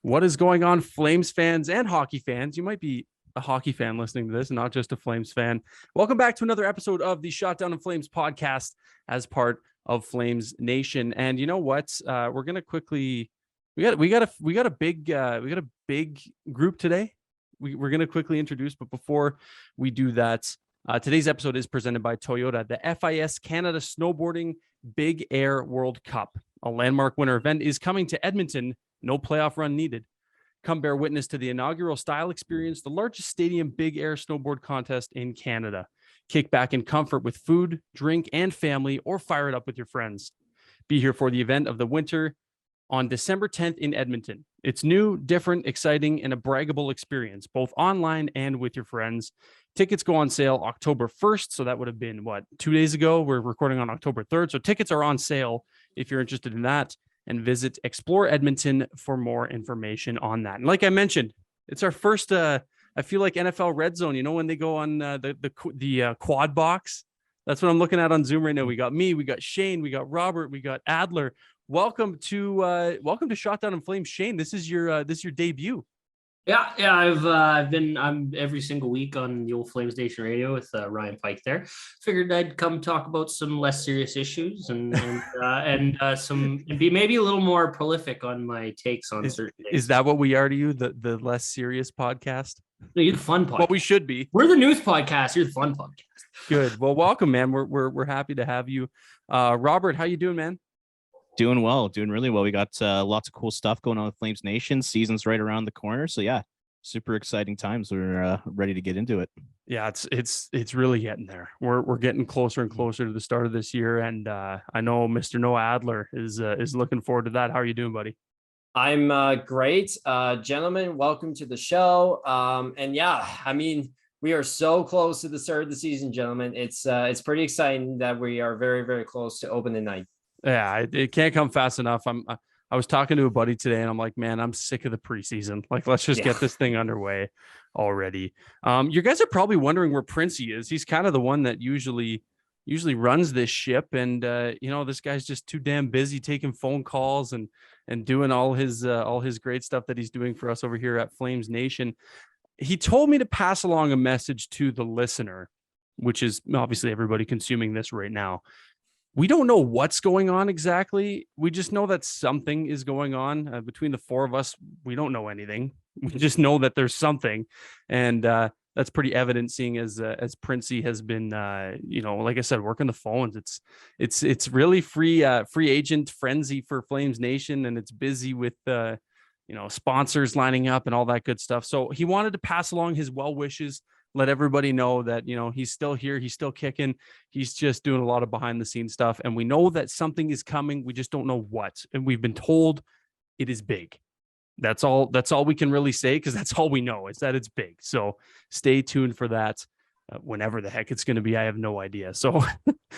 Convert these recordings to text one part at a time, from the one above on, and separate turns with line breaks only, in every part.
What is going on, Flames fans and hockey fans? You might be a hockey fan listening to this and not just a Flames fan. Welcome back to another episode of the Shot Down in Flames podcast as part of Flames Nation. And you know what? We're gonna quickly we got a big group today. We're gonna quickly introduce, but before we do that, today's episode is presented by Toyota, the FIS Canada Snowboarding Big Air World Cup. A landmark winter event is coming to Edmonton. No playoff run needed. Come bear witness to the inaugural style experience, the largest stadium big air snowboard contest in Canada. Kick back in comfort with food, drink, and family, or fire it up with your friends. Be here for the event of the winter on December 10th in Edmonton. It's new, different, exciting, and a braggable experience, both online and with your friends. Tickets go on sale October 1st, so that would have been, 2 days ago? We're recording on October 3rd, so tickets are on sale if you're interested in that. And visit Explore Edmonton for more information on that. And like I mentioned, it's our first, I feel like NFL Red Zone, you know, when they go on the quad box. That's what I'm looking at on Zoom right now. We got me, we got Shane, we got Robert, we got Adler. Welcome to Shot Down in Flames, Shane. This is your debut.
Yeah. I'm every single week on the old FlamesNation radio with Ryan Pike there. Figured I'd come talk about some less serious issues and be maybe a little more prolific on my takes on certain things.
Is that what we are to you? The less serious podcast?
No, you're the fun podcast.
What we should be.
We're the news podcast. You're the fun podcast.
Good. Well, welcome, man. We're happy to have you. Robert, how you doing, man?
Doing well, doing really well. We got lots of cool stuff going on with Flames Nation. Season's right around the corner, so yeah, super exciting times. We're ready to get into it.
Yeah, it's really getting there. We're getting closer and closer to the start of this year, and I know Mr. Noah Adler is looking forward to that. How are you doing, buddy?
I'm great, gentlemen. Welcome to the show. And yeah, I mean, we are so close to the start of the season, gentlemen. It's pretty exciting that we are very, very close to opening night.
Yeah, it can't come fast enough. I was talking to a buddy today, and I'm like, man, I'm sick of the preseason. Like, let's just get this thing underway already. You guys are probably wondering where Princey is. He's kind of the one that usually runs this ship, and this guy's just too damn busy taking phone calls and doing all his great stuff that he's doing for us over here at Flames Nation. He told me to pass along a message to the listener, which is obviously everybody consuming this right now. We don't know what's going on exactly. We just know that something is going on. Between the four of us, we don't know anything. We just know that there's something. And that's pretty evident, seeing as Princey has been, like I said, working the phones. It's really free agent frenzy for Flames Nation, and it's busy with sponsors lining up and all that good stuff. So he wanted to pass along his well wishes, let everybody know that, he's still here. He's still kicking. He's just doing a lot of behind the scenes stuff. And we know that something is coming. We just don't know what. And we've been told it is big. That's all we can really say, because that's all we know, is that it's big. So stay tuned for that. Whenever the heck it's going to be, I have no idea. So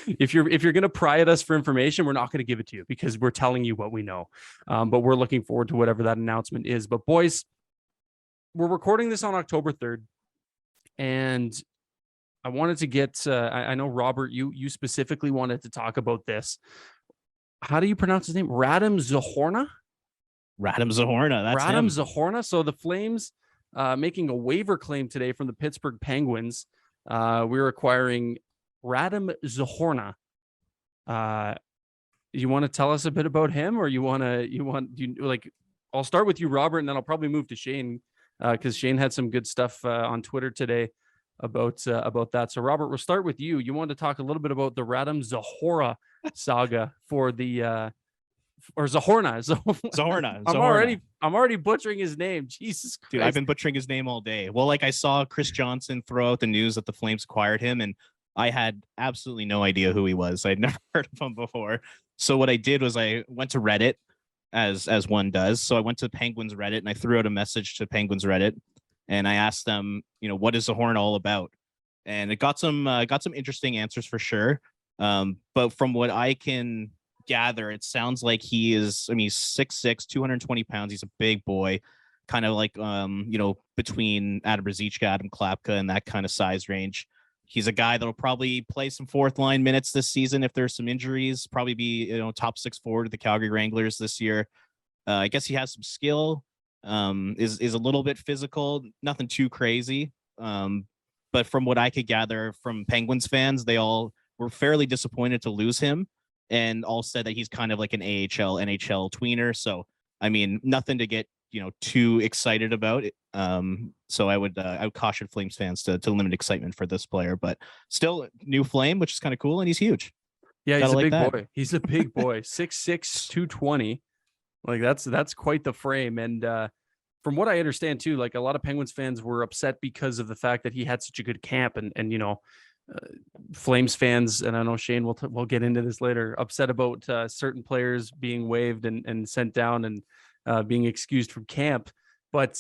if you're going to pry at us for information, we're not going to give it to you, because we're telling you what we know. But we're looking forward to whatever that announcement is. But boys, we're recording this on October 3rd. And I wanted to get, I know, Robert, you specifically wanted to talk about this. How do you pronounce his name? Radim Zohorna?
Radim Zohorna. That's
Radim
him.
Zohorna. So the Flames making a waiver claim today from the Pittsburgh Penguins. We're acquiring Radim Zohorna. You want to tell us a bit about him, or I'll start with you, Robert, and then I'll probably move to Shane, because Shane had some good stuff on Twitter today about that. So Robert, we'll start with you. You wanted to talk a little bit about the Radim Zohorna saga for the or Zohorna.
Zohorna.
I'm already butchering his name. Jesus Christ.
Dude, I've been butchering his name all day. Well, I saw Chris Johnson throw out the news that the Flames acquired him, and I had absolutely no idea who he was. I'd never heard of him before. So what I did was I went to Reddit, as one does. So I went to Penguins Reddit, and I threw out a message to Penguins Reddit, and I asked them, what is Zohorna all about? And it got some interesting answers for sure. But from what I can gather, it sounds like he is, he's 6'6", 220 pounds. He's a big boy, kind of like, between Adam Ruzicka, Adam Klapka, and that kind of size range. He's a guy that'll probably play some fourth line minutes this season if there's some injuries. Probably be top 6 forward of the Calgary Wranglers this year. I guess he has some skill. is a little bit physical, nothing too crazy. But from what I could gather from Penguins fans, they all were fairly disappointed to lose him, and all said that he's kind of like an AHL, NHL tweener. So, I mean, nothing to get, too excited about. So I would caution Flames fans to limit excitement for this player, but still new Flame, which is kind of cool, and he's huge.
Yeah, he's
Gotta
a
like
big
that.
boy. He's a big boy. 6'6", 220. Like that's quite the frame. And from what I understand too, like a lot of Penguins fans were upset because of the fact that he had such a good camp, and Flames fans, and I know Shane we'll get into this later, upset about certain players being waived and sent down and being excused from camp. But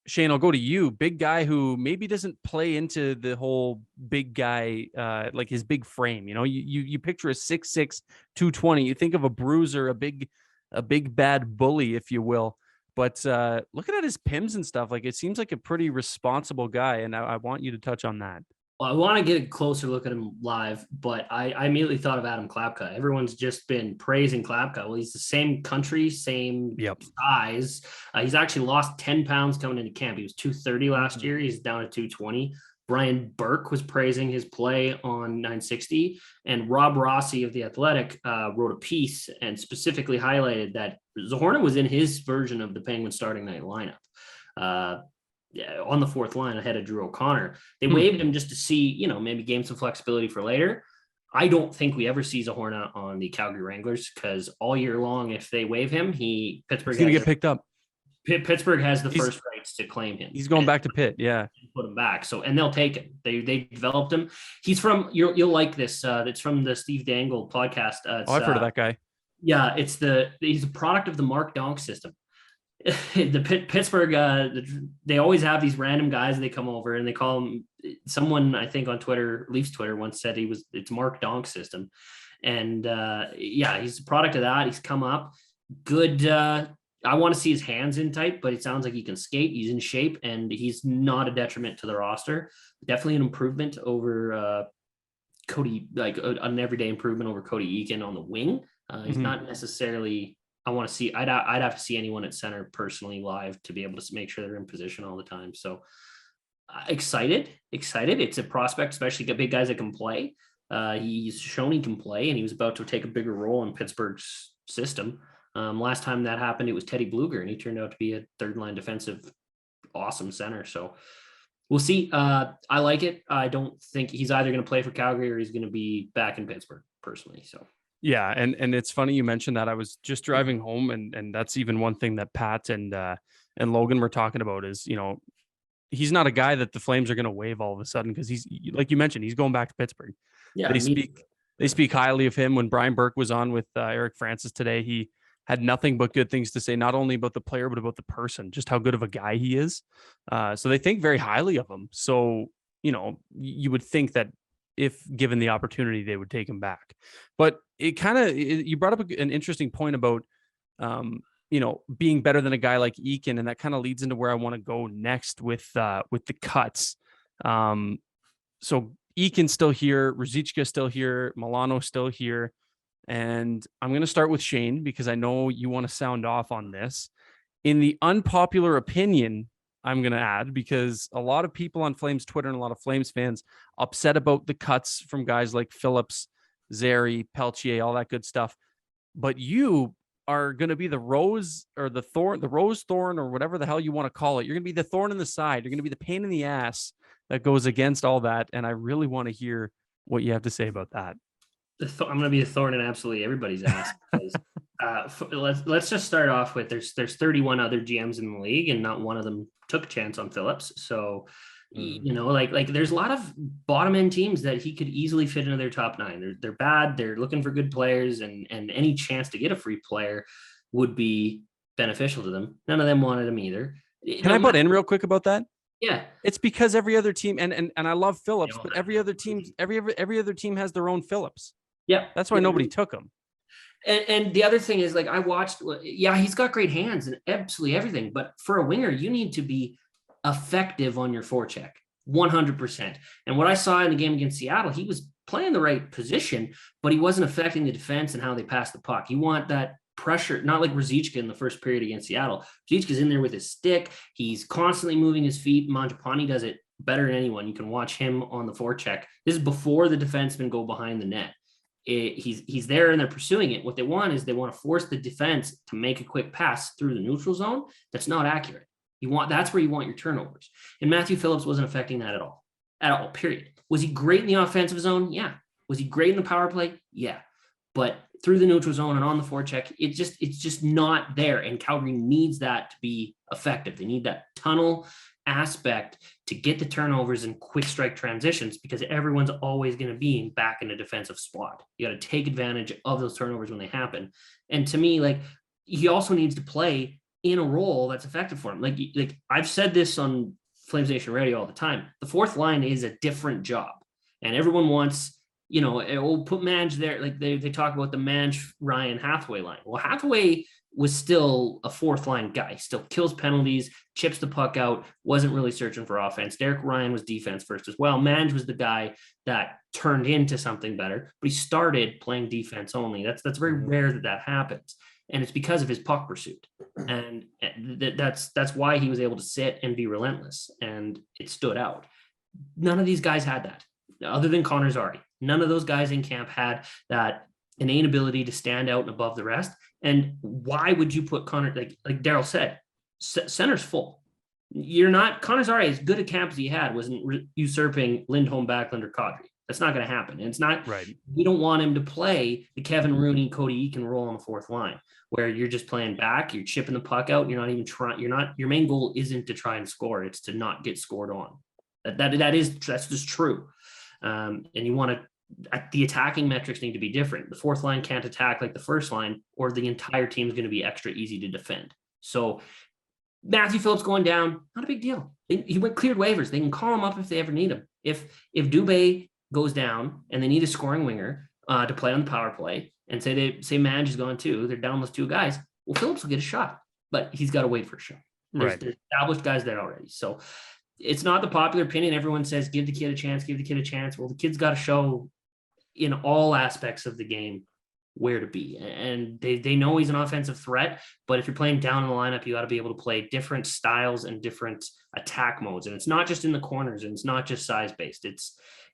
Shane, I'll go to you. Big guy who maybe doesn't play into the whole big guy, like his big frame. You picture a 6'6", 220. You think of a bruiser, a big bad bully, if you will. But looking at his PIMs and stuff, like it seems like a pretty responsible guy. And I want you to touch on that.
Well, I want to get a closer look at him live, but I immediately thought of Adam Klapka. Everyone's just been praising Klapka. Well, he's the same country, same size. He's actually lost 10 pounds coming into camp. He was 230 last year. He's down to 220. Brian Burke was praising his play on 960, and Rob Rossi of The Athletic wrote a piece and specifically highlighted that Zohorna was in his version of the Penguins starting night lineup. On the fourth line ahead of Drew O'Connor. They waived him just to see, maybe gain some flexibility for later. I don't think we ever see Zohorna on the Calgary Wranglers, because all year long, if they waive him, Pittsburgh
he's going to get picked up.
Pittsburgh has the first rights to claim him.
He's going back to Pitt. Yeah.
Put him back. So, and they'll take him. They developed him. He's from, you'll like this. It's from the Steve Dangle podcast.
I've heard of that guy.
Yeah. He's a product of the Mark Donk system. Pittsburgh, they always have these random guys. They come over and they call him, someone I think on Twitter, Leafs Twitter, once said it's Mark Donk system. And he's a product of that. He's come up good. I want to see his hands in tight, but it sounds like he can skate. He's in shape, and he's not a detriment to the roster. Definitely an improvement over Cody, like an everyday improvement over Cody Eakin on the wing. He's not necessarily. I want to see. I'd have to see anyone at center personally live to be able to make sure they're in position all the time. So excited. It's a prospect, especially big guys that can play. He's shown he can play, and he was about to take a bigger role in Pittsburgh's system. Last time that happened, it was Teddy Bluger, and he turned out to be a third line defensive, awesome center. So we'll see. I like it. I don't think he's either going to play for Calgary or he's going to be back in Pittsburgh personally. So.
Yeah. And it's funny you mentioned that. I was just driving home, and that's even one thing that Pat and Logan were talking about is, he's not a guy that the Flames are going to waive all of a sudden, because he's, like you mentioned, he's going back to Pittsburgh.
Yeah.
They speak highly of him. When Brian Burke was on with Eric Francis today, he had nothing but good things to say, not only about the player, but about the person, just how good of a guy he is. So they think very highly of him. So, you would think that if given the opportunity, they would take him back. But you brought up an interesting point about, being better than a guy like Eakin. And that kind of leads into where I want to go next with the cuts. So Eakin's still here, Ruzicka still here, Milano still here. And I'm going to start with Shane, because I know you want to sound off on this. In the unpopular opinion, I'm going to add, because a lot of people on Flames Twitter and a lot of Flames fans upset about the cuts from guys like Phillips, Zary, Peltier, all that good stuff. But you are going to be the rose or the thorn, the rose thorn, or whatever the hell you want to call it. You're going to be the thorn in the side. You're going to be the pain in the ass that goes against all that. And I really want to hear what you have to say about that.
I'm going to be a thorn in absolutely everybody's ass. Because, let's just start off with there's 31 other GMs in the league, and not one of them took a chance on Phillips. So, like there's a lot of bottom end teams that he could easily fit into their top 9. They're bad. They're looking for good players, and any chance to get a free player would be beneficial to them. None of them wanted him either.
Can I butt in real quick about that?
Yeah,
it's because every other team, and I love Phillips, but every other team has their own Phillips.
Yeah,
that's why nobody took him.
And the other thing is, like, I watched, he's got great hands and absolutely everything, but for a winger, you need to be effective on your forecheck, 100%. And what I saw in the game against Seattle, he was playing the right position, but he wasn't affecting the defense and how they pass the puck. You want that pressure, not like Ruzicka in the first period against Seattle. Ruzicka's in there with his stick. He's constantly moving his feet. Mangiapane does it better than anyone. You can watch him on the forecheck. This is before the defensemen go behind the net. He's there and they're pursuing it. What they want is they want to force the defense to make a quick pass through the neutral zone. That's not accurate. That's where you want your turnovers. And Matthew Phillips wasn't affecting that at all, period. Was he great in the offensive zone? Yeah. Was he great in the power play? Yeah. But through the neutral zone and on the forecheck, it's just not there. And Calgary needs that to be effective. They need that tunnel aspect to get the turnovers and quick strike transitions, because everyone's always going to be back in a defensive spot. You got to take advantage of those turnovers when they happen. And to me, like, he also needs to play in a role that's effective for him. Like I've said this on FlamesNation Radio all the time. The fourth line is a different job, and everyone wants, we'll put Mange there. Like they talk about the Mange, Ryan, Hathaway line. Well, Hathaway was still a fourth line guy, still kills penalties, chips the puck out, wasn't really searching for offense. Derek Ryan was defense first as well. Mange was the guy that turned into something better, but he started playing defense only. That's very rare that happens. And it's because of his puck pursuit. And that's why he was able to sit and be relentless, and it stood out. None of these guys had that, other than Connor Zary. None of those guys in camp had that innate ability to stand out and above the rest. And why would you put Connor, like Darryl said, center's full. You're not, Connor Zary, as good a camp as he had, wasn't usurping Lindholm, Backlund, or Kadri. That's not going to happen. And it's not right. We don't want him to play the Kevin Rooney, Cody Eakin role on the fourth line, where you're just playing back, you're chipping the puck out. You're not even trying. Your main goal isn't to try and score. It's to not get scored on. That's just true. And you want to, the attacking metrics need to be different. The fourth line can't attack like the first line, or the entire team is going to be extra easy to defend. So Matthew Phillips going down, not a big deal. He went cleared waivers. They can call him up if they ever need him. If Dube goes down and they need a scoring winger to play on the power play, and say Mange is going too, they're down those two guys, well, Phillips will get a shot, but he's got to wait for a shot. There's established guys there already. So it's not the popular opinion. Everyone says, give the kid a chance. Well, the kid's got to show in all aspects of the game where to be. And they know he's an offensive threat, but if you're playing down in the lineup, you got to be able to play different styles and different attack modes. And it's not just in the corners, and it's not just size-based.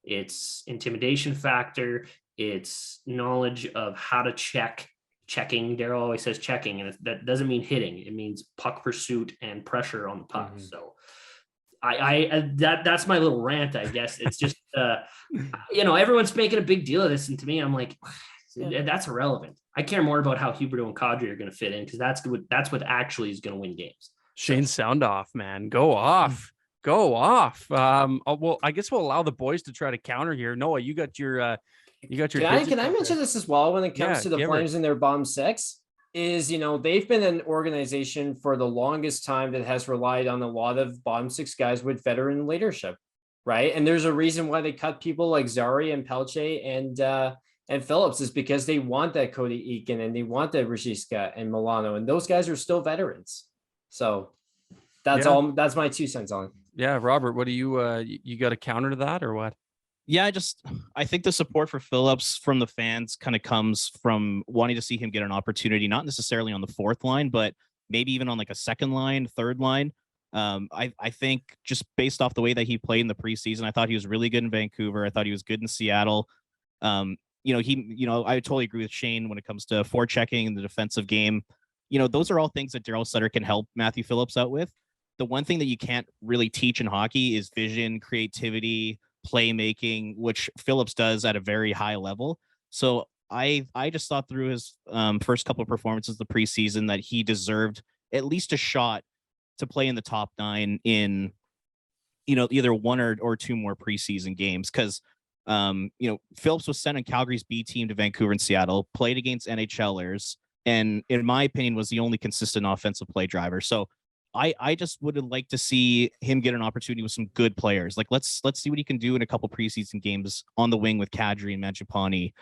It's intimidation factor. It's knowledge of how to checking. Darryl always says checking, and that doesn't mean hitting. It means puck pursuit and pressure on the puck. Mm-hmm. So that's my little rant, I guess. It's just, everyone's making a big deal of this. And to me, I'm like, that's irrelevant. I care more about how Huberdeau and Kadri are going to fit in, because that's what actually is going to win games.
Shane, sound off, man. Go off. Well, I guess we'll allow the boys to try to counter here. Noah, you got your
Can I mention this as well when it comes to the Flames and their bottom six? Is, they've been an organization for the longest time that has relied on a lot of bottom six guys with veteran leadership, right? And there's a reason why they cut people like Zary and Pelche and Phillips, is because they want that Cody Eakin and they want that Ruzicka and Milano, and those guys are still veterans. So that's all. That's my 2 cents on it.
Yeah, Robert, what do you got a counter to that or what?
Yeah, I think the support for Phillips from the fans kind of comes from wanting to see him get an opportunity, not necessarily on the fourth line, but maybe even on like a second line, third line. I think just based off the way that he played in the preseason, I thought he was really good in Vancouver. I thought he was good in Seattle. I totally agree with Shane when it comes to forechecking and the defensive game. Those are all things that Darryl Sutter can help Matthew Phillips out with. The one thing that you can't really teach in hockey is vision, creativity, playmaking, which Phillips does at a very high level. So I just thought through his first couple of performances the preseason that he deserved at least a shot to play in the top 9 in either 1 or 2 more preseason games, because Phillips was sent on Calgary's B team to Vancouver and Seattle, played against NHLers, and in my opinion was the only consistent offensive play driver. So I just would like to see him get an opportunity with some good players. Like let's see what he can do in a couple preseason games on the wing with Kadri and Mangiapane,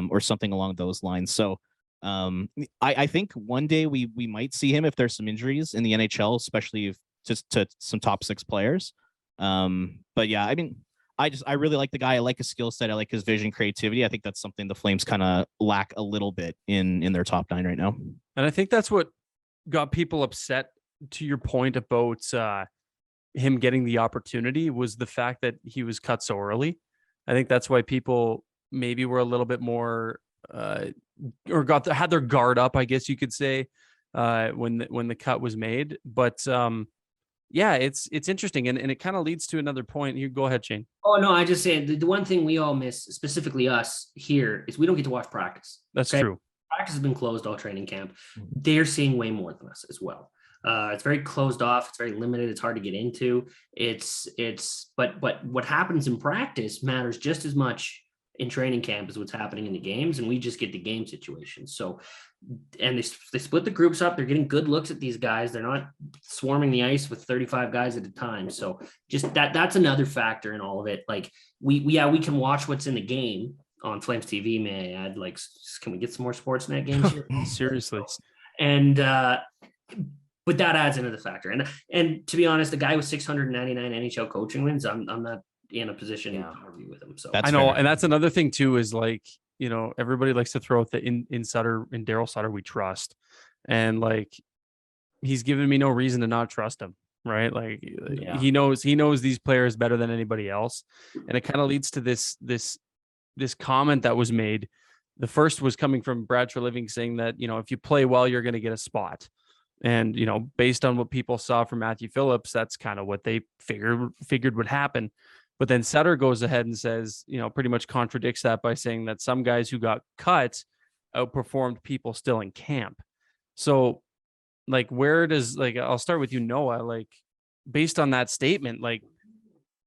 or something along those lines. So I think one day we might see him if there's some injuries in the NHL, especially if just to some top 6 players. But yeah, I mean, I really like the guy. I like his skill set. I like his vision, creativity. I think that's something the Flames kind of lack a little bit in their top 9 right now.
And I think that's what got people upset, to your point about him getting the opportunity, was the fact that he was cut so early. I think that's why people maybe were a little bit more or had their guard up, I guess you could say, when the cut was made. But yeah, it's interesting, and it kind of leads to another point. You go ahead, Shane.
Oh no, I just said the one thing we all miss, specifically us here, is we don't get to watch practice.
That's
okay?
true.
Practice has been closed all training camp. They're seeing way more than us as well. It's very closed off. It's very limited. It's hard to get into. But what happens in practice matters just as much in training camp as what's happening in the games, and we just get the game situations. So, and they split the groups up. They're getting good looks at these guys. They're not swarming the ice with 35 guys at a time. So just that's another factor in all of it. Like we can watch what's in the game on Flames TV. May I add, like, can we get some more Sportsnet games here?
Seriously.
And but that adds into the factor. And to be honest, the guy with 699 NHL coaching wins, I'm not in a position to argue with him. So
I know, and that's another thing too, is like, you know, everybody likes to throw out the in Sutter, in Darryl Sutter we trust, and like he's given me no reason to not trust him, right? Like he knows these players better than anybody else, and it kind of leads to this comment that was made. The first was coming from Brad Treliving, saying that, you know, if you play well, you're going to get a spot. And, you know, based on what people saw from Matthew Phillips, that's kind of what they figured would happen. But then Sutter goes ahead and says, you know, pretty much contradicts that by saying that some guys who got cut outperformed people still in camp. So, like, where does, like, I'll start with you, Noah, like, based on that statement, like,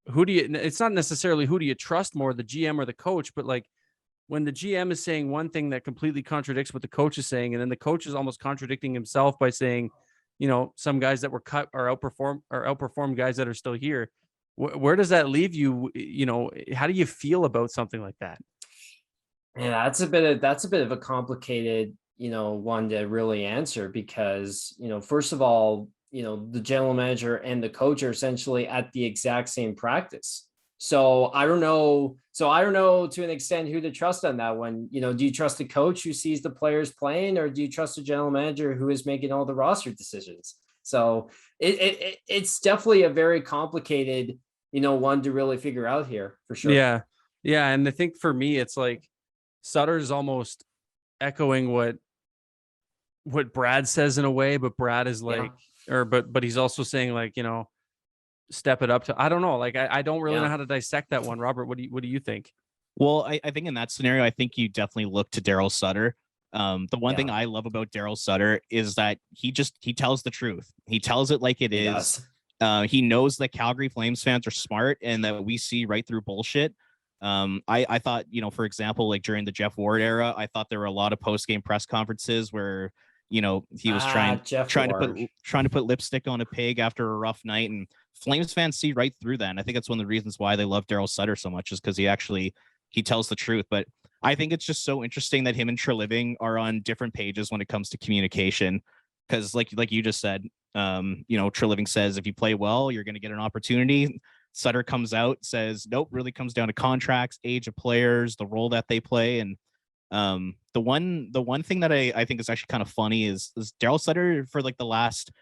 it's not necessarily who do you trust more, the GM or the coach, but like, when the GM is saying one thing that completely contradicts what the coach is saying, and then the coach is almost contradicting himself by saying, you know, some guys that were cut are outperform guys that are still here. Where does that leave you? You know, how do you feel about something like that?
Yeah, that's a bit of a complicated, you know, one to really answer, because, you know, first of all, you know, the general manager and the coach are essentially at the exact same practice. So I don't know to an extent who to trust on that one. You know, do you trust the coach who sees the players playing, or do you trust the general manager who is making all the roster decisions? So it's definitely a very complicated, you know, one to really figure out here for sure.
Yeah. Yeah. And I think for me, it's like Sutter's almost echoing what Brad says in a way, but Brad is like, but he's also saying, like, you know, step it up to, I don't know. Like, I don't really know how to dissect that one. Robert, what do you think?
Well, I think in that scenario, I think you definitely look to Darryl Sutter. The one thing I love about Darryl Sutter is that he tells the truth. He tells it like it is. He knows that Calgary Flames fans are smart and that we see right through bullshit. I thought, you know, for example, like during the Jeff Ward era, I thought there were a lot of post-game press conferences where, you know, he was trying to put lipstick on a pig after a rough night, and Flames fans see right through that. And I think that's one of the reasons why they love Darryl Sutter so much, is because he tells the truth. But I think it's just so interesting that him and Treliving are on different pages when it comes to communication. Because like you just said, you know, Treliving says, if you play well, you're going to get an opportunity. Sutter comes out, says, nope, really comes down to contracts, age of players, the role that they play. And the one thing that I think is actually kind of funny is Darryl Sutter, for like the last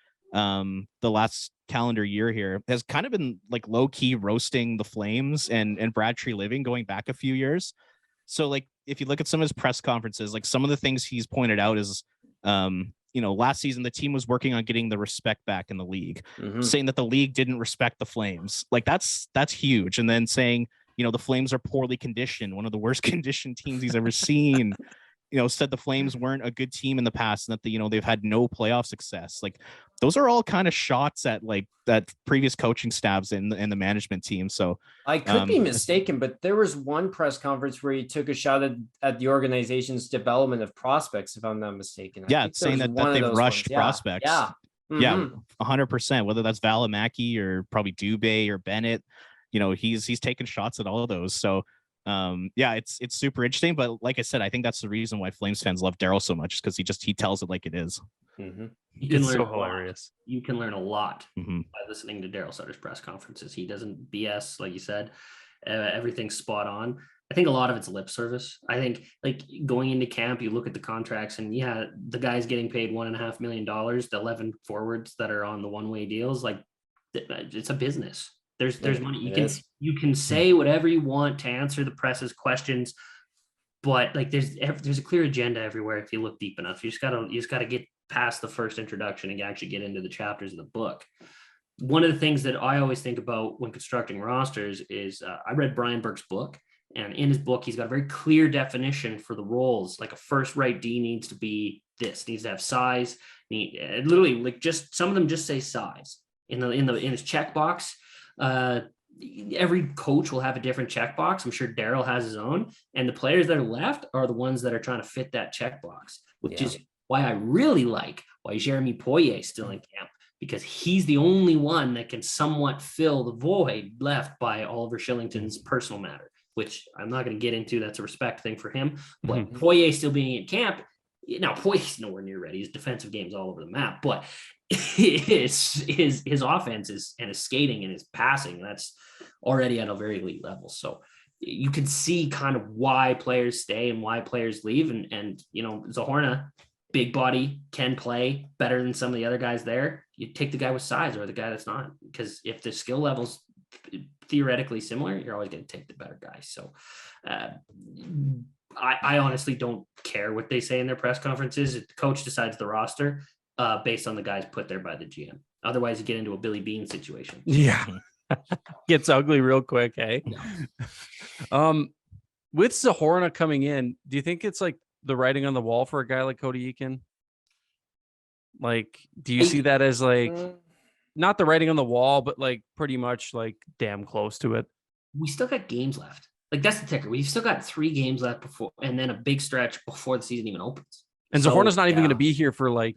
calendar year here, has kind of been like low key roasting the Flames and Brad Treliving going back a few years. So like, if you look at some of his press conferences, like some of the things he's pointed out is, you know, last season, the team was working on getting the respect back in the league, saying that the league didn't respect the Flames. Like that's huge. And then saying, you know, the Flames are poorly conditioned, one of the worst conditioned teams he's ever seen. You know, said the Flames weren't a good team in the past and that you know, they've had no playoff success. Like those are all kind of shots at like that previous coaching staffs in the management team. So
I could be mistaken, but there was one press conference where he took a shot at the organization's development of prospects, if I'm not mistaken.
Saying that they've rushed prospects. Yeah, 100%. Whether that's Valimaki or probably Dube or Bennett, you know, he's taken shots at all of those. So it's super interesting. But like I said, I think that's the reason why Flames fans love Darryl so much, because he tells it like it is.
You can
it's
learn
so hilarious.
You can learn a lot by listening to Darryl Sutter's press conferences. He doesn't BS, like you said. everything's spot on. I think a lot of it's lip service. I think like going into camp, you look at the contracts and the guy's getting paid $1.5 million, the 11 forwards that are on the one-way deals. Like it's a business. There's money. You can say whatever you want to answer the press's questions, but like there's a clear agenda everywhere. If you look deep enough, you just gotta get past the first introduction and actually get into the chapters of the book. One of the things that I always think about when constructing rosters is I read Brian Burke's book. And in his book, he's got a very clear definition for the roles. Like a first right D needs to be this, needs to have size. Literally, like just some of them just say size in his checkbox. Every coach will have a different checkbox. I'm sure Darryl has his own, and the players that are left are the ones that are trying to fit that checkbox, which is why I really like why Jeremy Poirier is still in camp, because he's the only one that can somewhat fill the void left by Oliver Shillington's personal matter, which I'm not going to get into. That's a respect thing for him. But Poirier still being in camp, now Poirier's nowhere near ready. His defensive game's all over the map, but his offense and his skating and his passing, that's already at a very elite level. So you can see kind of why players stay and why players leave. And Zohorna, big body, can play better than some of the other guys there. You take the guy with size or the guy that's not, because if the skill level's theoretically similar, you're always going to take the better guy. So I honestly don't care what they say in their press conferences. If the coach decides the roster based on the guys put there by the GM. Otherwise, you get into a Billy Bean situation.
Yeah. Gets ugly real quick, eh?
Yeah.
With Zohorna coming in, do you think it's like the writing on the wall for a guy like Cody Eakin? Like, do you see that as like not the writing on the wall, but like pretty much like damn close to it?
We still got games left. Like that's the ticker. We've still got 3 games left before, and then a big stretch before the season even opens.
And Zohorna's not even going to be here for like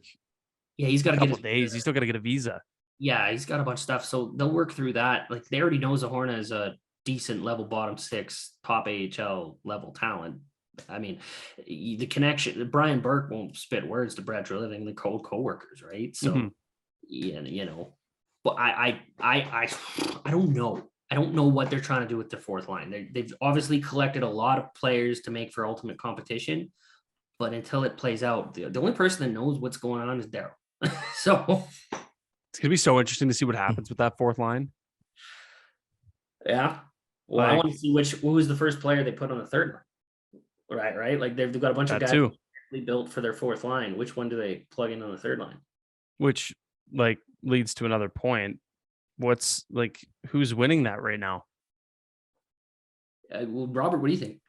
he's got
a couple days. He's still got to get a visa.
Yeah, he's got a bunch of stuff. So they'll work through that. Like they already know Zohorna is a decent level bottom 6 top AHL level talent. I mean, the connection, Brian Burke won't spit words to Brad Treliving, the co-workers, right? So but I don't know. I don't know what they're trying to do with their fourth line. They've obviously collected a lot of players to make for ultimate competition, but until it plays out, the only person that knows what's going on is Darryl. So
it's gonna be so interesting to see what happens with that fourth line.
Yeah. Well, I want to see who was the first player they put on the third line. Right. Like they've got a bunch of guys built for their fourth line. Which one do they plug in on the third line? Which
like leads to another point. What's like, who's winning that right now?
Well, Robert, what do you think?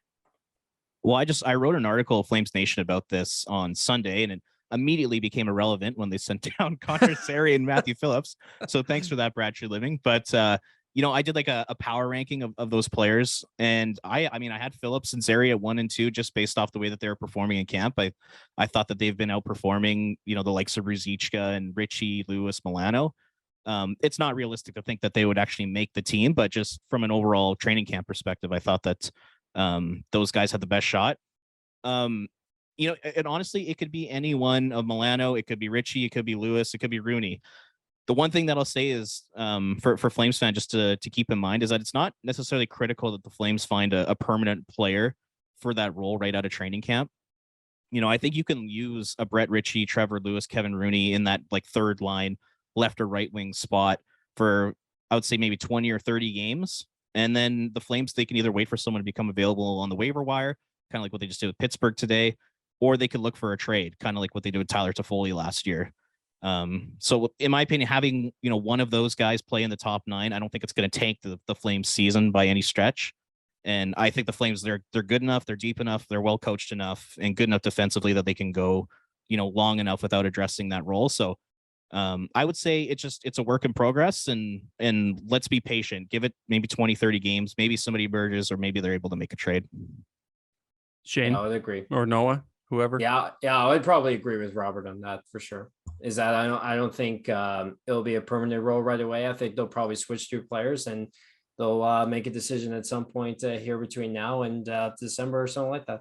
Well, I wrote an article, FlamesNation, about this on Sunday, and it immediately became irrelevant when they sent down Contraseri and Matthew Phillips. So thanks for that, Brad Treliving. But I did like a power ranking of those players, and I had Phillips and Zeri at 1 and 2 just based off the way that they were performing in camp. I thought that they've been outperforming, the likes of Ruzicka and Richie, Lewis, Milano. It's not realistic to think that they would actually make the team, but just from an overall training camp perspective, I thought that those guys had the best shot. And honestly, it could be any one of Milano. It could be Richie. It could be Lewis. It could be Rooney. The one thing that I'll say is for Flames fan, just to keep in mind, is that it's not necessarily critical that the Flames find a permanent player for that role right out of training camp. I think you can use a Brett Ritchie, Trevor Lewis, Kevin Rooney in that like third line, left or right wing spot for, I would say, maybe 20 or 30 games. And then the Flames, they can either wait for someone to become available on the waiver wire, kind of like what they just did with Pittsburgh today, or they could look for a trade, kind of like what they did with Tyler Toffoli last year. So in my opinion, having, one of those guys play in the top 9, I don't think it's going to tank the Flames season by any stretch. And I think the Flames, they're good enough, they're deep enough, they're well coached enough and good enough defensively that they can go, long enough without addressing that role. So I would say it's a work in progress, and let's be patient. Give it maybe 20, 30 games. Maybe somebody emerges, or maybe they're able to make a trade.
Shane,
I would agree.
Or Noah, whoever.
Yeah, I would probably agree with Robert on that for sure. Is that I don't think it'll be a permanent role right away. I think they'll probably switch through players, and they'll make a decision at some point here between now and December or something like that.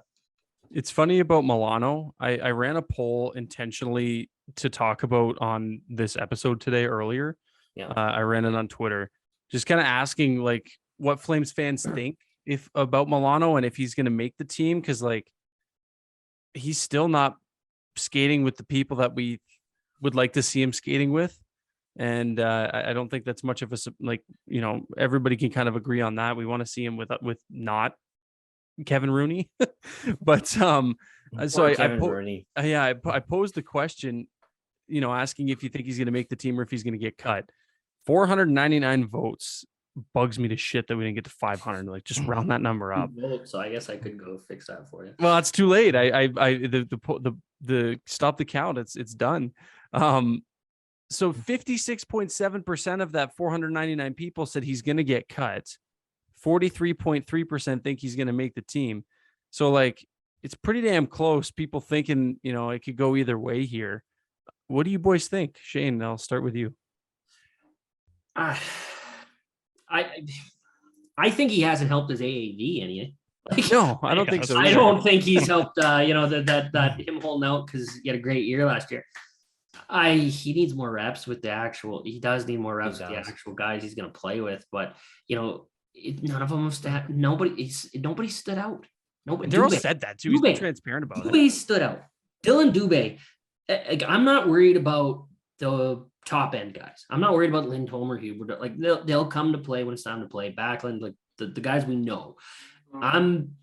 It's funny about Milano. I ran a poll intentionally to talk about on this episode today earlier.
Yeah.
I ran it on Twitter, just kind of asking like what Flames fans think about Milano and if he's going to make the team, because like he's still not skating with the people that we would like to see him skating with. And I don't think that's much of a, like, you know, everybody can kind of agree on that. We want to see him with not Kevin Rooney. But so I posed the question, you know, asking if you think he's going to make the team or if he's going to get cut. 499 votes bugs me to shit that we didn't get to 500. Like, just round that number up.
So I guess I could go fix that for you.
Well, it's too late. The stop the count. It's done. So 56.7% of that 499 people said he's going to get cut. 43.3% think he's going to make the team. So like, it's pretty damn close. People thinking, you know, it could go either way here. What do you boys think? Shane, I'll start with you.
I think he hasn't helped his AAV any. Like,
no, I don't think so.
I don't think he's helped. You know, that him holding out because he had a great year last year. He needs more reps with the actual. He does need more reps with the actual guys he's going to play with. But you know, none of them have nobody stood out. Nobody.
Darryl said that too. He's been transparent about it.
Dube stood out. Dylan Dube. I'm not worried about the top end guys. I'm not worried about Lindholm or Hubert. Like they'll come to play when it's time to play. Backlund, like the guys we know. I'm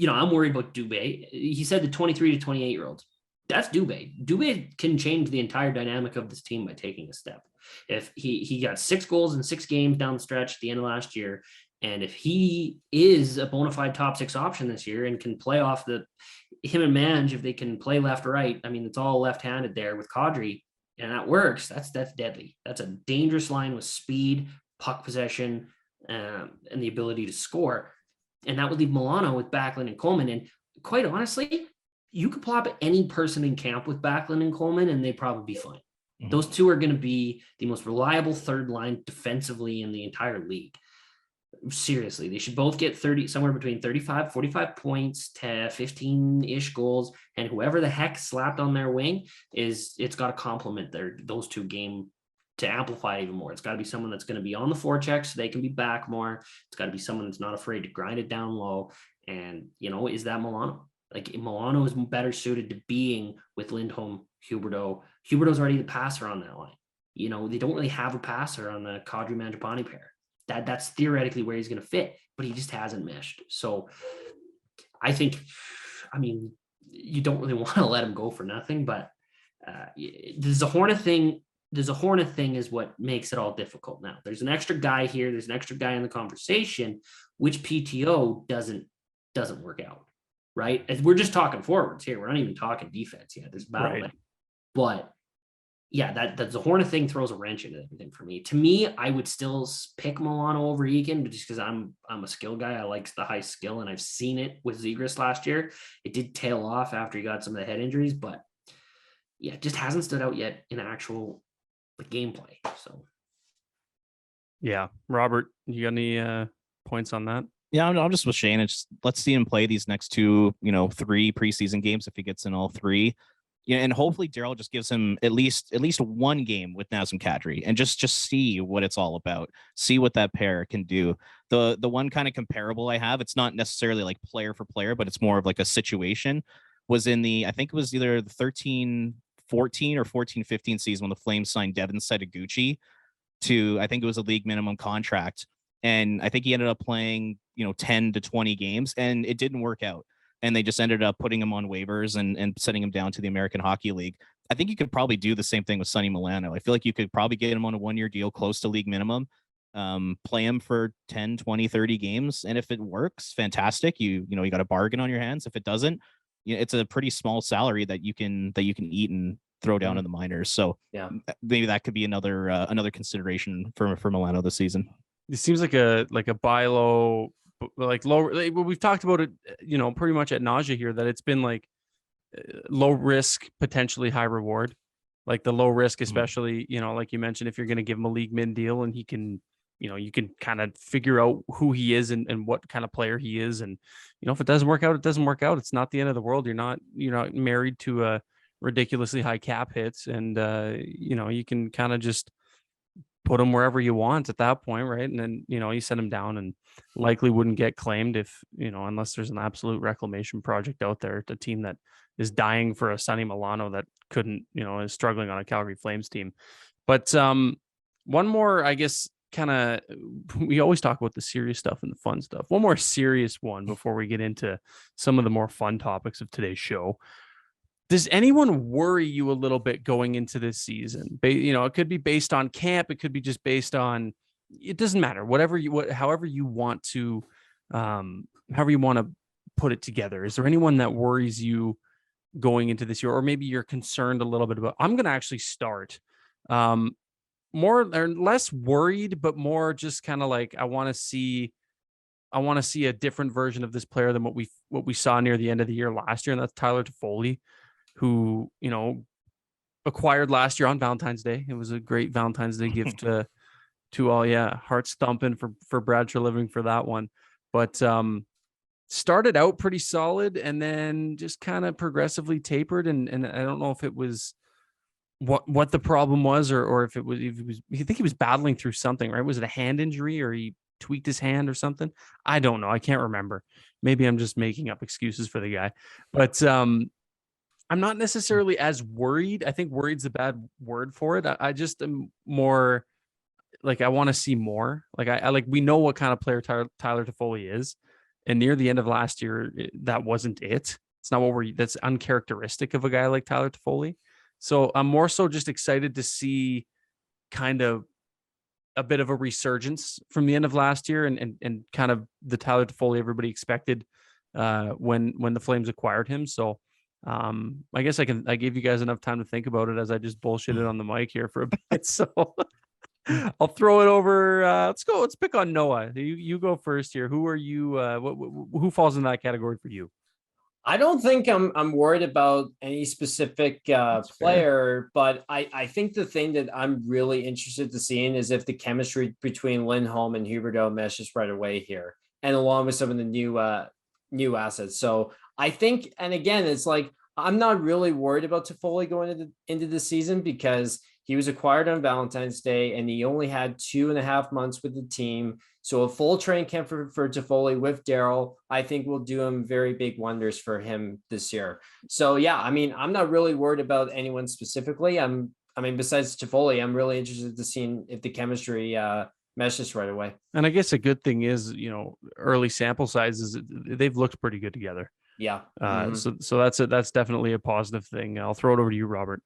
worried about Dube. He said the 23 to 28 year olds. That's Dube. Dube can change the entire dynamic of this team by taking a step. If he got 6 goals in 6 games down the stretch at the end of last year, and if he is a bona fide top 6 option this year and can play off him and Mange, if they can play left or right, I mean, it's all left-handed there with Kadri, and that works. That's deadly. That's a dangerous line with speed, puck possession, and the ability to score. And that would leave Milano with Backlund and Coleman. And quite honestly, you could plop any person in camp with Backlund and Coleman, and they'd probably be fine. Mm-hmm. Those two are going to be the most reliable third line defensively in the entire league. Seriously, they should both get somewhere between 35, 45 points to 15-ish goals, and whoever the heck slapped on their wing it's got to complement those two game to amplify even more. It's got to be someone that's going to be on the forecheck so they can be back more. It's got to be someone that's not afraid to grind it down low. And, you know, is that Milano? Like, Milano is better suited to being with Lindholm, Huberdeau. Huberdeau's already the passer on that line. You know, they don't really have a passer on the Kadri Mangiapane pair. That's theoretically where he's going to fit, but he just hasn't meshed. So I think, I mean, you don't really want to let him go for nothing, but the Zohorna thing is what makes it all difficult now. There's an extra guy here. There's an extra guy in the conversation, which PTO doesn't work out, right? As we're just talking forwards here. We're not even talking defense yet. There's battle, right. But yeah, that Zohorna thing throws a wrench into everything for me. To me, I would still pick Milano over Eakin, but just because I'm a skill guy. I like the high skill, and I've seen it with Zegras last year. It did tail off after he got some of the head injuries, but yeah, it just hasn't stood out yet in actual gameplay. So
yeah, Robert, you got any points on that?
Yeah, I'm just with Shane. Let's see him play these next 2, 3 preseason games if he gets in all 3. Yeah, and hopefully Darryl just gives him at least one game with Nazem Kadri and just see what it's all about. See what that pair can do. The one kind of comparable I have, it's not necessarily like player for player, but it's more of like a situation, was in I think it was either the 13-14 or 14-15 season when the Flames signed Devin Setaguchi to, I think it was a league minimum contract. And I think he ended up playing, 10 to 20 games, and it didn't work out. And they just ended up putting him on waivers and sending him down to the American Hockey League. I think you could probably do the same thing with Sonny Milano. I feel like you could probably get him on a 1-year deal close to league minimum, play him for 10, 20, 30 games. And if it works, fantastic. You got a bargain on your hands. If it doesn't, it's a pretty small salary that you can eat and throw down in the minors. So yeah, maybe that could be another consideration for Milano this season.
It seems like a buy low, like low. We've talked about it, pretty much at nausea here, that it's been like low risk, potentially high reward. Like the low risk, especially, like you mentioned, if you're going to give him a league min deal and he can, you can kind of figure out who he is and what kind of player he is. And, if it doesn't work out, it doesn't work out. It's not the end of the world. You're not married to a ridiculously high cap hits. And, you can kind of just put him wherever you want at that point, right? And then, you send him down and likely wouldn't get claimed if, unless there's an absolute reclamation project out there, the team that is dying for a Sonny Milano that couldn't, is struggling on a Calgary Flames team. But one more, I guess, we always talk about the serious stuff and the fun stuff. One more serious one before we get into some of the more fun topics of today's show. Does anyone worry you a little bit going into this season? It could be based on camp. It could be just based on, it doesn't matter, however you want to put it together. Is there anyone that worries you going into this year, or maybe you're concerned a little bit about? I'm going to actually start more or less worried, but more just kind of like, I want to see a different version of this player than what we saw near the end of the year last year. And that's Tyler Toffoli, who, acquired last year on Valentine's Day. It was a great Valentine's Day gift to all. Yeah. Hearts thumping for Brad Treliving for that one. But started out pretty solid and then just kind of progressively tapered. And I don't know if it was what the problem was, or if it was, you think he was battling through something, right? Was it a hand injury, or he tweaked his hand or something? I don't know. I can't remember. Maybe I'm just making up excuses for the guy, but I'm not necessarily as worried. I think worried's a bad word for it. I just am more like, I want to see more. Like I like, we know what kind of player Tyler Toffoli is. And near the end of last year, that wasn't it. It's not that's uncharacteristic of a guy like Tyler Toffoli. So I'm more so just excited to see kind of a bit of a resurgence from the end of last year and kind of the Tyler Toffoli everybody expected when the Flames acquired him. So I guess I gave you guys enough time to think about it as I just bullshitted on the mic here for a bit. So I'll throw it over. Let's pick on Noah. You go first here. Who are you? Who falls in that category for you?
I don't think I'm worried about any specific player, but I think the thing that I'm really interested to seeing is if the chemistry between Lindholm and Huberdeau meshes right away here, and along with some of the new assets. So I think, and again, it's like, I'm not really worried about Toffoli going into the season because he was acquired on Valentine's Day and he only had 2.5 months with the team. So a full training camp for Toffoli with Darryl, I think will do him very big wonders for him this year. So yeah, I mean, I'm not really worried about anyone specifically. Besides Toffoli, I'm really interested to see if the chemistry meshes right away.
And I guess a good thing is, early sample sizes, they've looked pretty good together.
Yeah.
So that's definitely a positive thing. I'll throw it over to you, Robert.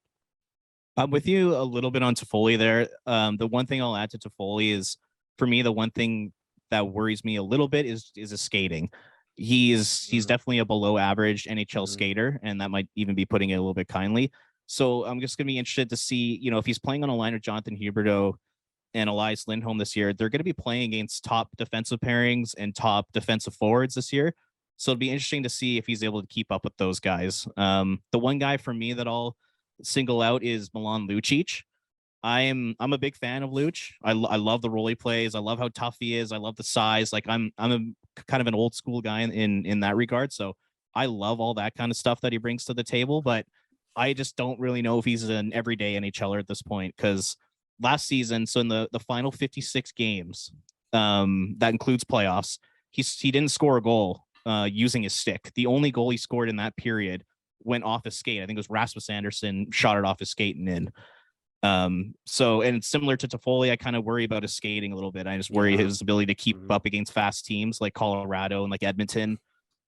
I'm with you a little bit on Toffoli there. The one thing I'll add to Toffoli is, for me, the one thing that worries me a little bit is his skating. He's definitely a below average NHL skater, and that might even be putting it a little bit kindly. So I'm just going to be interested to see, if he's playing on a line of Jonathan Huberdeau and Elias Lindholm this year, they're going to be playing against top defensive pairings and top defensive forwards this year. So it'll be interesting to see if he's able to keep up with those guys. The one guy for me that I'll single out is Milan Lucic. I'm a big fan of Luch. I love the role he plays. I love how tough he is. I love the size. Like I'm a kind of an old school guy in that regard. So I love all that kind of stuff that he brings to the table, but I just don't really know if he's an everyday NHLer at this point, because last season, so in the final 56 games, that includes playoffs, he didn't score a goal using his stick. The only goal he scored in that period went off his skate. I think it was Rasmus Anderson shot it off his skate and in. So, and it's similar to Toffoli, I kind of worry about his skating a little bit. I just worry his ability to keep up against fast teams like Colorado and like Edmonton.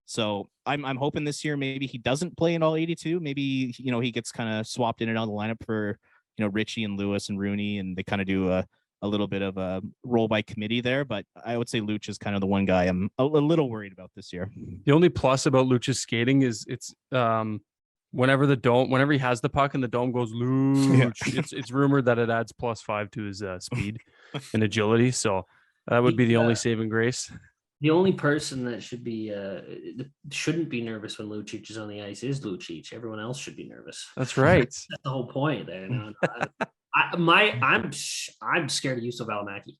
So I'm hoping this year maybe he doesn't play in all 82. Maybe, he gets kind of swapped in and out of the lineup for, Richie and Lewis and Rooney, and they kind of do a little bit of a role by committee there. But I would say Luch is kind of the one guy I'm a little worried about this year.
The only plus about Luch's skating is it's whenever he has the puck and the dome goes Luch, it's rumored that it adds +5 to his speed and agility. So that would be the only saving grace.
The only person that shouldn't be nervous when Lucic is on the ice is Lucic. Everyone else should be nervous.
That's right.
That's the whole point there. I'm scared of Yusuf Valimaki.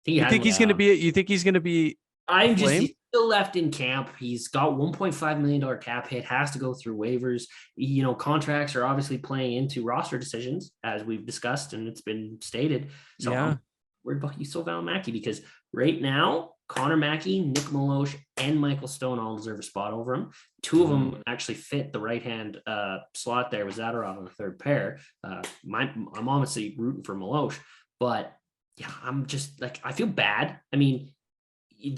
You think he's going to be
He's still left in camp. He's got $1.5 million cap hit, has to go through waivers. You know, contracts are obviously playing into roster decisions, as we've discussed, and it's been stated. So I'm worried about Juuso Välimäki because right now, Connor Mackey, Nick Milosh, and Michael Stone all deserve a spot over him. Two of them actually fit the right-hand slot there with Zadorov on the third pair. I'm honestly rooting for Milosh, but yeah, I'm just like, I feel bad. I mean, he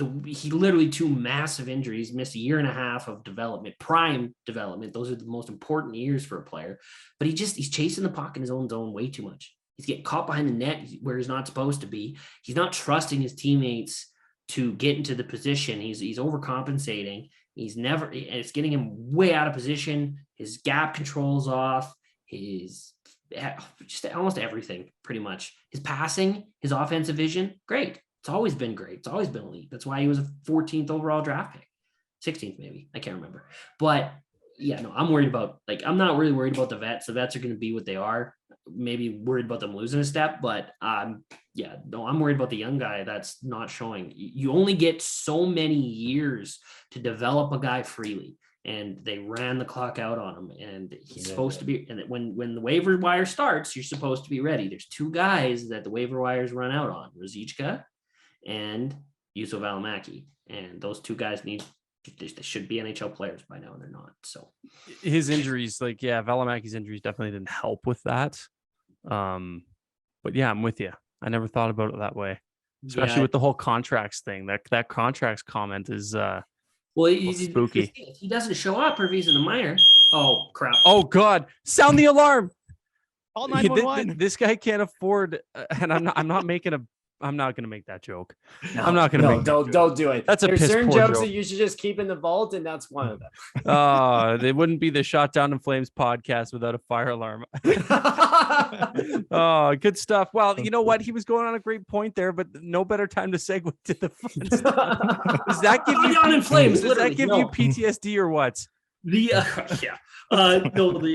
literally 2 massive injuries, missed a year and a half of development, prime development. Those are the most important years for a player, but he's chasing the puck in his own zone way too much. He's getting caught behind the net where he's not supposed to be. He's not trusting his teammates to get into the position. He's overcompensating. It's getting him way out of position. His gap control's off. Just almost everything, pretty much. His passing, his offensive vision, great. It's always been great. It's always been elite. That's why he was a 14th overall draft pick. 16th, maybe. I can't remember. But yeah, no, I'm not really worried about the vets. The vets are going to be what they are. Maybe worried about them losing a step, but I'm worried about the young guy that's not showing. You only get so many years to develop a guy freely, and they ran the clock out on him, and he's supposed to be, and when the waiver wire starts, you're supposed to be ready. There's 2 guys that the waiver wires run out on, Ruzicka and Juuso Välimäki, and those 2 guys they should be NHL players by now, and they're not. So
his injuries, Välimäki's injuries definitely didn't help with that. But yeah, I'm with you. I never thought about it that way, especially with the whole contracts thing. That contracts comment is spooky.
If he doesn't show up or if he's in the minor, oh crap!
Oh God! Sound the alarm!
Call 911.
This guy can't afford, and I'm not going to make that joke. I'm not going to make.
Don't do it.
That's
There's certain jokes
joke
that you should just keep in the vault, and that's one of them.
They wouldn't be the Shot Down in Flames podcast without a fire alarm. Oh, good stuff. Well, you know what? He was going on a great point there, but no better time to segue to the fun stuff. Does that give you
Down in Flames?
Does that give you PTSD or what?
The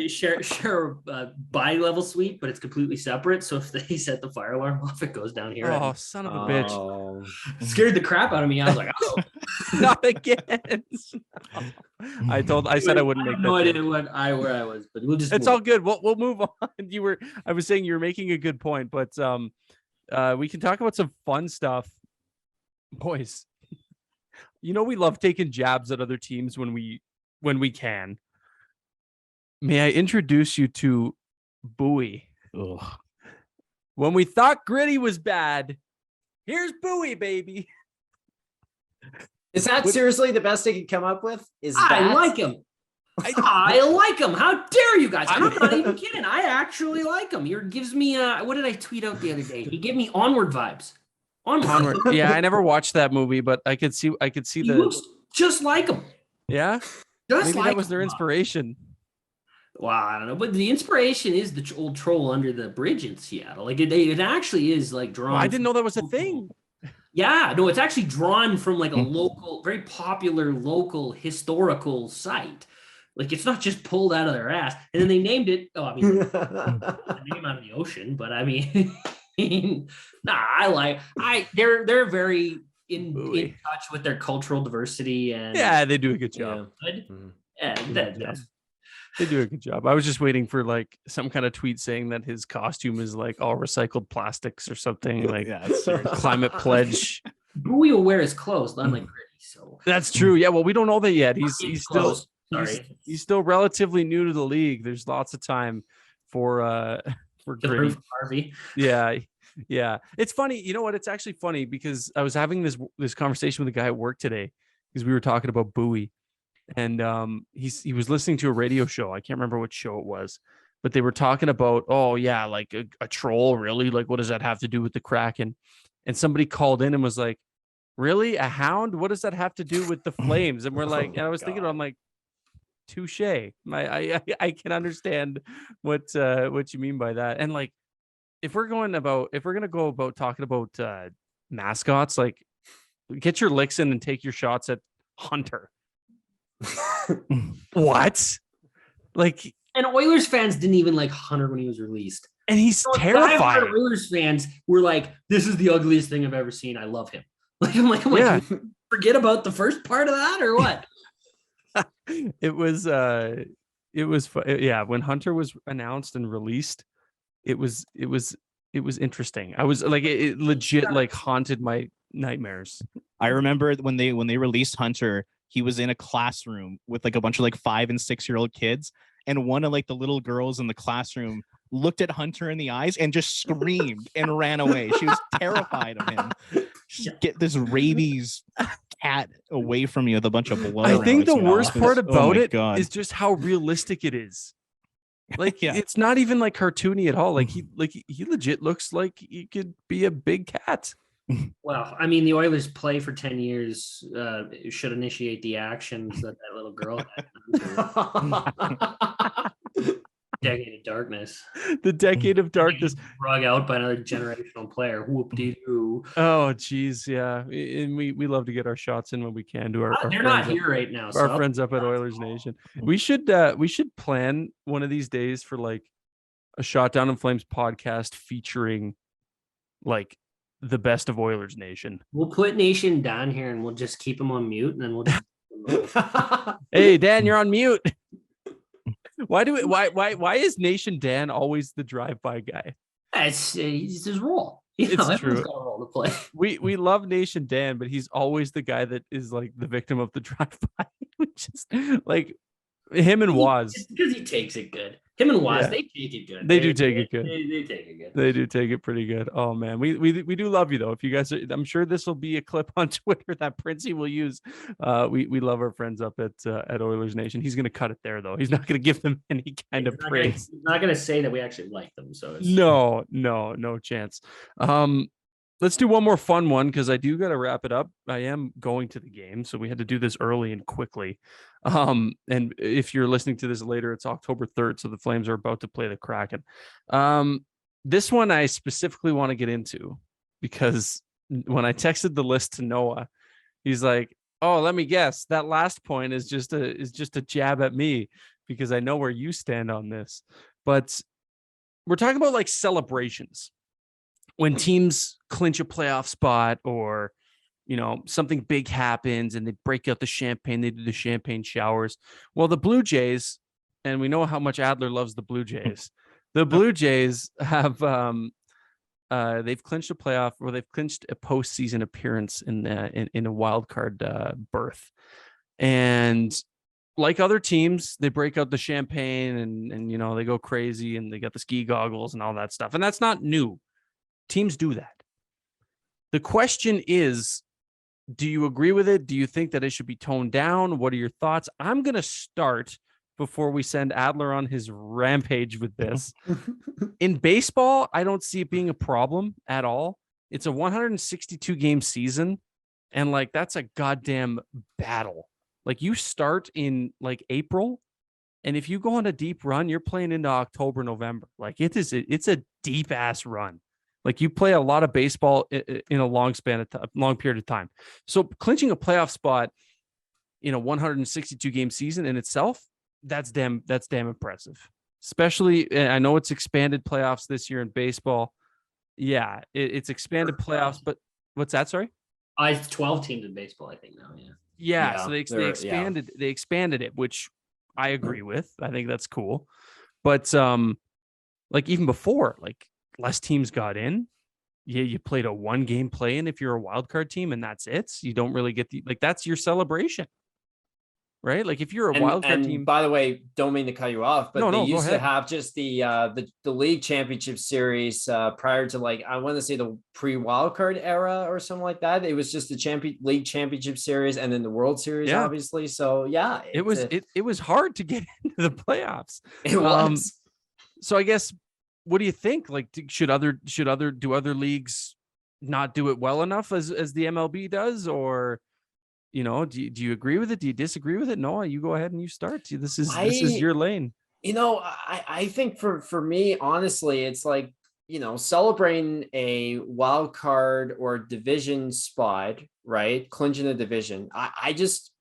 share body level suite, but it's completely separate. So if they set the fire alarm off, it goes down here.
Oh, son of a bitch!
Scared the crap out of me. I was like, oh,
not again. I said I wouldn't make that.
No idea where I was, but we'll just.
It's all good. We'll move on. I was saying you were making a good point, but we can talk about some fun stuff, boys. You know we love taking jabs at other teams when we can. May I introduce you to Bowie?
Ugh.
When we thought Gritty was bad, here's Bowie, baby.
Is that seriously the best they could come up with?
I like him. I like him. How dare you guys? I'm not even kidding. I actually like him. He gives me what did I tweet out the other day? He gave me Onward vibes. Onward.
Yeah, I never watched that movie, but I could see
he looks just like him.
Yeah. Maybe that was their inspiration.
Well, I don't know, but the inspiration is the old troll under the bridge in Seattle. Like it actually is like drawn.
I didn't know that was a thing.
Yeah, no, it's actually drawn from like a local, very popular local historical site. Like it's not just pulled out of their ass. And then they named it. Oh, I mean, the name out of the ocean, but I mean, they're very in touch with their cultural diversity, and
they do a good job. They do a good job. I was just waiting for like some kind of tweet saying that his costume is like all recycled plastics or something, like climate pledge.
Bowie will wear his clothes, unlike Gritty. So that's
true. Yeah, well, we don't know that yet. He's still relatively new to the league. There's lots of time for Gritty.
Harvey.
Yeah. It's funny. You know what? It's actually funny because I was having this conversation with a guy at work today because we were talking about Bowie. And he was listening to a radio show. I can't remember what show it was, but they were talking about, like a troll, really? Like, what does that have to do with the Kraken? And somebody called in and was like, really? A hound? What does that have to do with the Flames? And we're like, and I was thinking, I'm like, touche. I can understand what you mean by that. And like, if we're going to go about talking about mascots, like get your licks in and take your shots at Hunter. What? Like,
and Oilers fans didn't even like Hunter when he was released,
and he's terrifying.
Oilers fans were like, "This is the ugliest thing I've ever seen. I love him." Like, I'm like, forget about the first part of that or what?
It was yeah, when Hunter was announced and released, it was interesting. I was like, it legit like haunted my nightmares.
I remember when they released Hunter, he was in a classroom with like a bunch of like 5 and 6-year-old kids, and one of like the little girls in the classroom looked at Hunter in the eyes and just screamed and ran away. She was terrified of him. Just get this rabies cat away from you with a bunch of blood.
I think the worst part about it
God.
is just how realistic it is. Like, it's not even like cartoony at all. Like he legit looks like he could be a big cat.
Well, I mean, the Oilers play for 10 years should initiate the actions that little girl had. Decade of darkness.
The decade of darkness.
Drug out by another generational player. Whoop-de-doo.
Oh, geez, yeah. And we love to get our shots in when we can to our
They're not here right now.
Our friends up at Oilers Nation. We should plan one of these days for like a Shot Down in Flames podcast featuring like the best of Oilers Nation.
We'll put Nation down here and we'll just keep him on mute, and then we'll just
Hey Dan, you're on mute. Why is Nation Dan always the drive-by guy?
It's his role.
It's true.
Got a role to play.
We love Nation Dan, but he's always the guy that is like the victim of the drive-by, which is like him and Waz.
It's because he takes it good. Him and Waz,
Yeah.
they take it good.
They do take it good.
They take it good.
They do take it pretty good. Oh man, we do love you though. If you guys, I'm sure this will be a clip on Twitter that Princey will use. We love our friends up at Oilers Nation. He's gonna cut it there though. He's not gonna give them any kind of praise.
He's not gonna say that we actually like them. So it's...
No chance. Let's do one more fun one because I do got to wrap it up. I am going to the game, so we had to do this early and quickly. And if you're listening to this later, it's October 3rd, so the Flames are about to play the Kraken. This one I specifically want to get into because when I texted the list to Noah, he's like, "Oh, let me guess. That last point is just a jab at me because I know where you stand on this." But we're talking about like celebrations. When teams clinch a playoff spot or, you know, something big happens and they break out the champagne, they do the champagne showers. Well, the Blue Jays, and we know how much Adler loves the Blue Jays. The Blue Jays have they've clinched a playoff, or they've clinched a postseason appearance in a wild card berth. And like other teams, they break out the champagne and you know, they go crazy and they got the ski goggles and all that stuff. And that's not new. Teams do that. The question is, do you agree with it? Do you think that it should be toned down? What are your thoughts? I'm going to start before we send Adler on his rampage with this. In baseball, I don't see it being a problem at all. It's a 162 game season. And like, that's a goddamn battle. Like you start in like April. And if you go on a deep run, you're playing into October, November. Like it's a deep ass run. Like you play a lot of baseball in a long period of time. So clinching a playoff spot in a 162 game season in itself, that's damn impressive. Especially, I know it's expanded playoffs this year in baseball. Yeah, it's expanded playoffs, but what's that? Sorry,
it's 12 teams in baseball, I think now.
Yeah. So they expanded it, which I agree with. I think that's cool. But like even before, like, less teams got in. Yeah, you played a 1 game play in if you're a wild card team, and that's it. You don't really get that's your celebration, right? Like if you're a wild card team.
By the way, don't mean to cut you off, but they used
to
have just the league championship series prior to like I want to say the pre-wild card era or something like that. It was just the league championship series and then the World Series, obviously. So yeah,
it was hard to get into the playoffs.
It was.
So I guess. What do you think? Like, should other leagues not do it well enough as the MLB does, or you know, do you agree with it? Do you disagree with it? Noah, you go ahead and you start. This is your lane.
You know, I think for me, honestly, it's like, you know, celebrating a wild card or division spot, right? Clinching a division. I just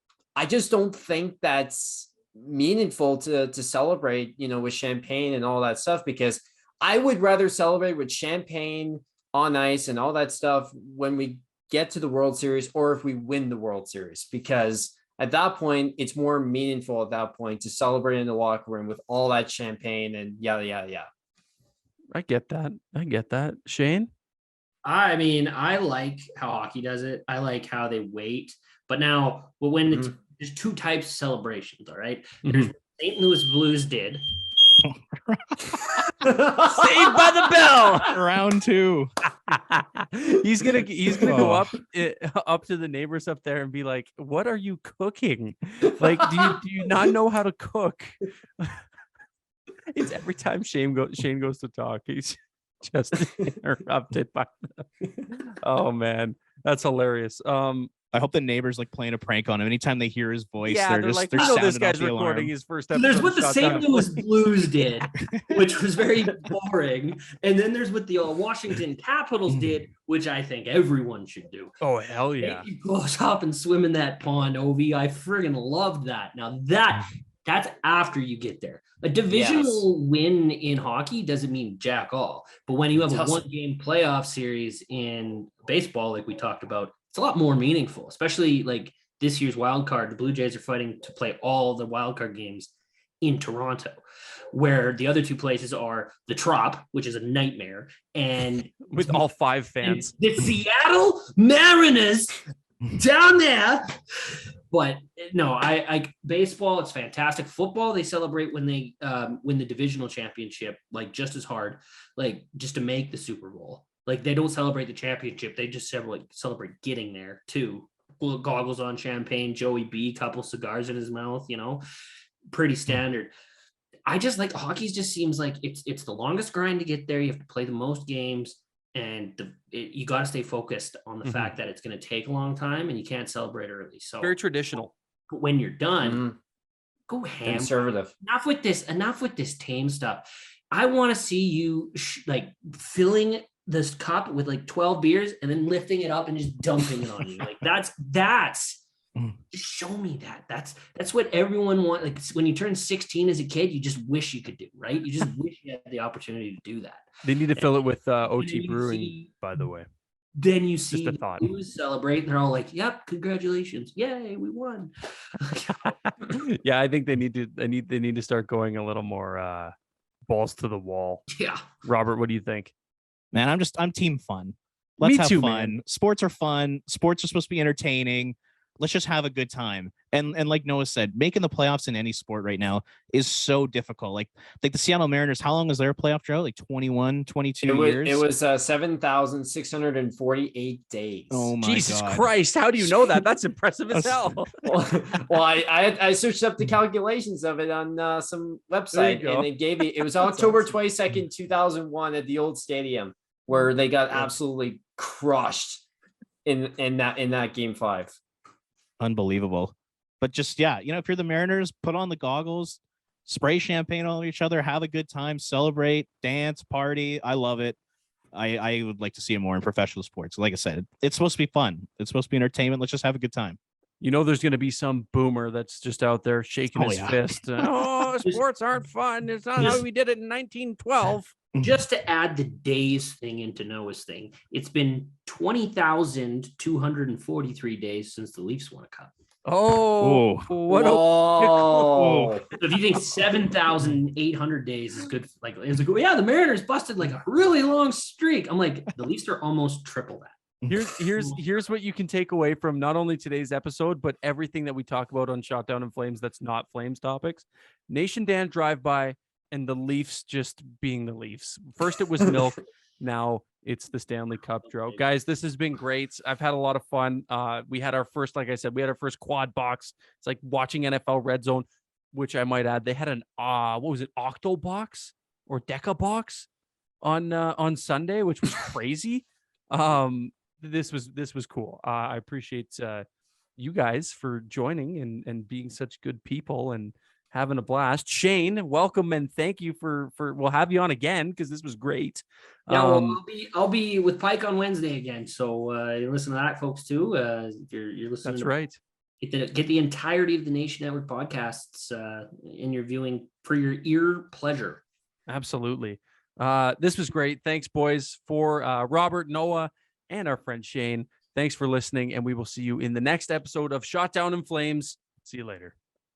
don't think that's meaningful to celebrate, you know, with champagne and all that stuff, because I would rather celebrate with champagne on ice and all that stuff when we get to the World Series or if we win the World Series, because at that point, it's more meaningful at that point to celebrate in the locker room with all that champagne and yada, yada, yada.
I get that. Shane?
I mean, I like how hockey does it. I like how they wait. But now, when it's there's two types of celebrations, all right? There's what St. Louis Blues did.
Saved by the bell.
Round 2.
He's gonna go up to the neighbors up there and be like, "What are you cooking? Like, do you not know how to cook?" It's every time Shane goes to talk, he's just interrupted by them. Oh man, that's hilarious.
I hope the neighbors like playing a prank on him. Anytime they hear his voice,
yeah, they're like, "We know this guy's recording his first episode."
There's what the St. Louis Blues did, which was very boring, and then there's what the Washington Capitals did, which I think everyone should do.
Oh hell yeah!
You go hop and swim in that pond, Ovi. I friggin' loved that. Now that's after you get there. A divisional win in hockey doesn't mean jack all, but when you have a one-game playoff series in baseball, like we talked about, it's a lot more meaningful, especially like this year's wild card. The Blue Jays are fighting to play all the wild card games in Toronto, where the other two places are the Trop, which is a nightmare, and
with all 5 fans,
the Seattle Mariners down there. But no, I baseball, it's fantastic. Football, they celebrate when they win the divisional championship, like just as hard, like just to make the Super Bowl. Like they don't celebrate the championship; they just celebrate getting there too. Goggles on, champagne, Joey B, couple cigars in his mouth. Pretty standard. I just like hockey. Just seems like it's the longest grind to get there. You have to play the most games, and you got to stay focused on the fact that it's going to take a long time, and you can't celebrate early. So
very traditional.
When you're done, go ham.
Conservative.
Enough with this tame stuff. I want to see you filling this cup with like 12 beers and then lifting it up and just dumping it on you. Like that's just show me that. That's what everyone wants. Like when you turn 16 as a kid, you just wish you could do, right? You just wish you had the opportunity to do that.
They need to fill it with OT Brewing, by the way.
Then you see
just a thought.
Who's celebrate, and they're all like, "Yep, congratulations, yay, we won."
Yeah, I think they need to start going a little more balls to the wall.
Yeah,
Robert, what do you think?
Man, I'm team fun. Let's have fun.
Man.
Sports are fun. Sports are supposed to be entertaining. Let's just have a good time. And like Noah said, making the playoffs in any sport right now is so difficult. Like the Seattle Mariners, how long was their playoff drought? Like 21, 22 years?
It was 7,648 days.
Oh my
Jesus
God.
Christ. How do you know that? That's impressive as hell.
Well, I searched up the calculations of it on some website, and it gave me, it was October 22nd, 2001 at the old stadium, where they got absolutely crushed in that game 5.
Unbelievable. But just, if you're the Mariners, put on the goggles, spray champagne on each other, have a good time, celebrate, dance, party. I love it. I would like to see it more in professional sports. Like I said, it's supposed to be fun. It's supposed to be entertainment. Let's just have a good time.
There's going to be some boomer that's just out there shaking his fist. Sports aren't fun. It's not how we did it in 1912.
Just to add the days thing into Noah's thing, it's been 20,243 days since the Leafs won a cup.
Oh, what
So if you think 7,800 days is good, the Mariners busted like a really long streak. I'm like, the Leafs are almost triple that.
Here's what you can take away from not only today's episode, but everything that we talk about on Shot Down in Flames that's not Flames topics. Nation Dan drive-by and the Leafs just being the Leafs. First it was milk, now it's the Stanley Cup drought. Guys, this has been great. I've had a lot of fun. We had our first, like I said, quad box. It's like watching NFL Red Zone, which I might add, they had an Octo box or Deca box on Sunday, which was crazy. This was cool. I appreciate you guys for joining and being such good people and having a blast. Shane, welcome and thank you for we'll have you on again because this was great.
Yeah, I'll be with Pike on Wednesday again. So you listen to that, folks, too. If you're listening,
that's right.
Get the entirety of the Nation Network podcasts in your viewing for your ear pleasure.
Absolutely. This was great. Thanks, boys, for Robert, Noah, and our friend Shane. Thanks for listening, and we will see you in the next episode of Shot Down in Flames. See you later.